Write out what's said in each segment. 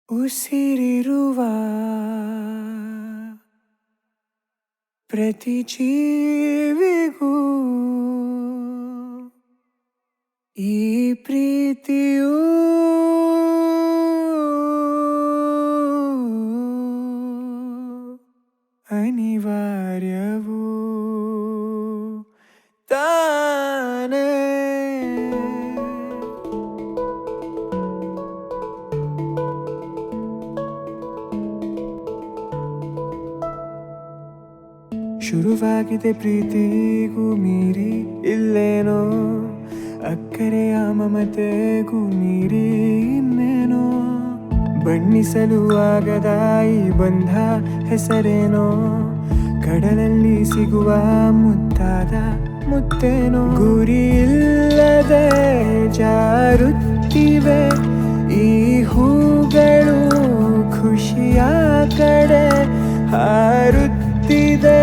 ಉಸಿರಿರುವ ಪ್ರತಿ ಜೀವಿಗೂ ಈ ಪ್ರೀತಿಯು ಅನಿವಾರ್ಯವೂ ತಾನೇ. ಶುರುವಾಗಿದೆ ಪ್ರೀತಿಗೂ ಮೀರಿ ಇಲ್ಲೇನೋ, ಅಕ್ಕರೆಯ ಮಮತೆಗೂ ಮೀರಿ ಇನ್ನೇನೋ, ಬಣ್ಣಿಸಲು ಆಗದ ಈ ಬಂಧ ಹೆಸರೇನೋ, ಕಡಲಲ್ಲಿ ಸಿಗುವ ಮುತ್ತಾದ ಮುತ್ತೇನೋ. ಗುರಿ ಇಲ್ಲದೆ ಜಾರುತ್ತಿವೆ ಈ ಹೂಗಳು, ಖುಷಿಯ ಕಡೆ ಹಾರುತ್ತಿದೆ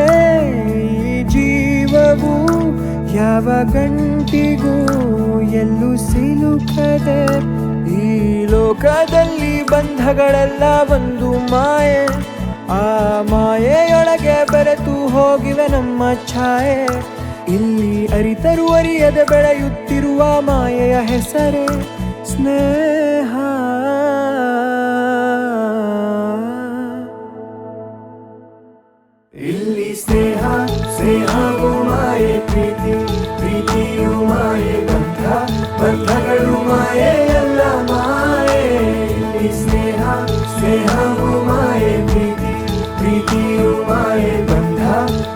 ಈ ಜೀವವು, ಯಾವ ಗಂಟಿಗೂ ಎಲ್ಲೂ ಸಿಲುಕದೆ. ಈ ಲೋಕದಲ್ಲಿ ಬಂಧಗಳೆಲ್ಲ ಒಂದು ಮಾಯೆ, ಆ ಮಾಯೆಯೊಳಗೆ ಬೆರೆತು ಹೋಗಿವೆ ನಮ್ಮ ಛಾಯೆ. ಇಲ್ಲಿ ಅರಿತರು ಅರಿಯದೆ ಬೆಳೆಯುತ್ತಿರುವ ಮಾಯೆಯ ಹೆಸರೇ ಸ್ನೇಹ. ಇಲ್ಲಿ ಸ್ನೇಹ, ಸ್ನೇಹವು ಮಾಯೆ, ಪ್ರೀತಿ ಪ್ರೀತಿಯು ಮಾಯೆ, ಬಂಧ ಬಂಧಗಳು ಮಾಯೆ, ಎಲ್ಲ ಮಾಯೆ. ಇಲ್ಲಿ ಸ್ನೇಹ, ಸ್ನೇಹವು ಮಾಯೆ, ಪ್ರೀತಿ ಪ್ರೀತಿಯು ಮಾಯೆ, ಬಂಧ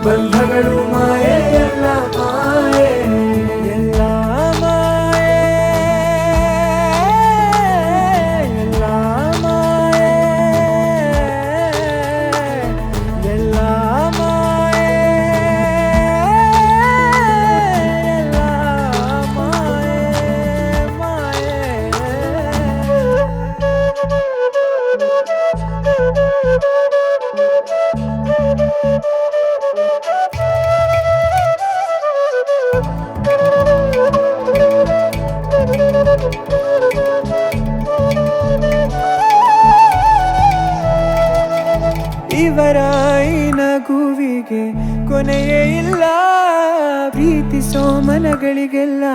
ಬಂಧಗಳು ಮಾಯೆ, ಎಲ್ಲ ಮಾಯೆ. ಎಲ್ಲ ಮಾಯೆ, ಎಲ್ಲ ಮಾಯೆ, ಎಲ್ಲ ಮಾಯೆ, ಎಲ್ಲ ಮಾಯೆ, ಮಾಯೆ. ಇವರ ಈ ನಗುವಿಗೆ ಕೊನೆಯೇ ಇಲ್ಲ, ಪ್ರೀತಿಸೋ ಮನಗಳಿಗೆಲ್ಲ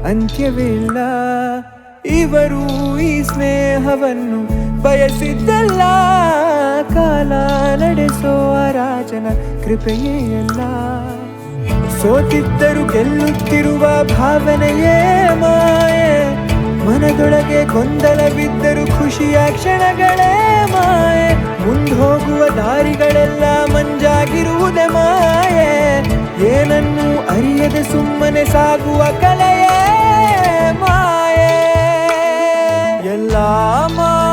ಅಂತ್ಯವೇ ಇಲ್ಲ. ಇವರು ಈ ಸ್ನೇಹವನ್ನು ಬಯಸಿದ್ದಲ್ಲ, ಕಾಲ ನಡೆಸೋ ರಾಜನ ಕೃಪೆಯೇ ಎಲ್ಲ. ಸೋತಿದ್ದರು ಗೆಲ್ಲುತ್ತಿರುವ ಭಾವನೆಯೇ ಮಾಯೆ, ಮನದೊಳಗೆ ಗೊಂದಲವಿದ್ದರು ಖುಷಿಯ ಕ್ಷಣಗಳೇ ಮಾಯೆ. ಮುಂದೋಗುವ ದಾರಿಗಳೆಲ್ಲ ಮಂಜಾಗಿರುವುದೇ ಮಾಯೆ, ಏನನ್ನು ಅರಿಯದೆ ಸುಮ್ಮನೆ ಸಾಗುವ ಕಲೆಯೇ ಮಾಯೆ. ಎಲ್ಲ ಮಾಯೆ.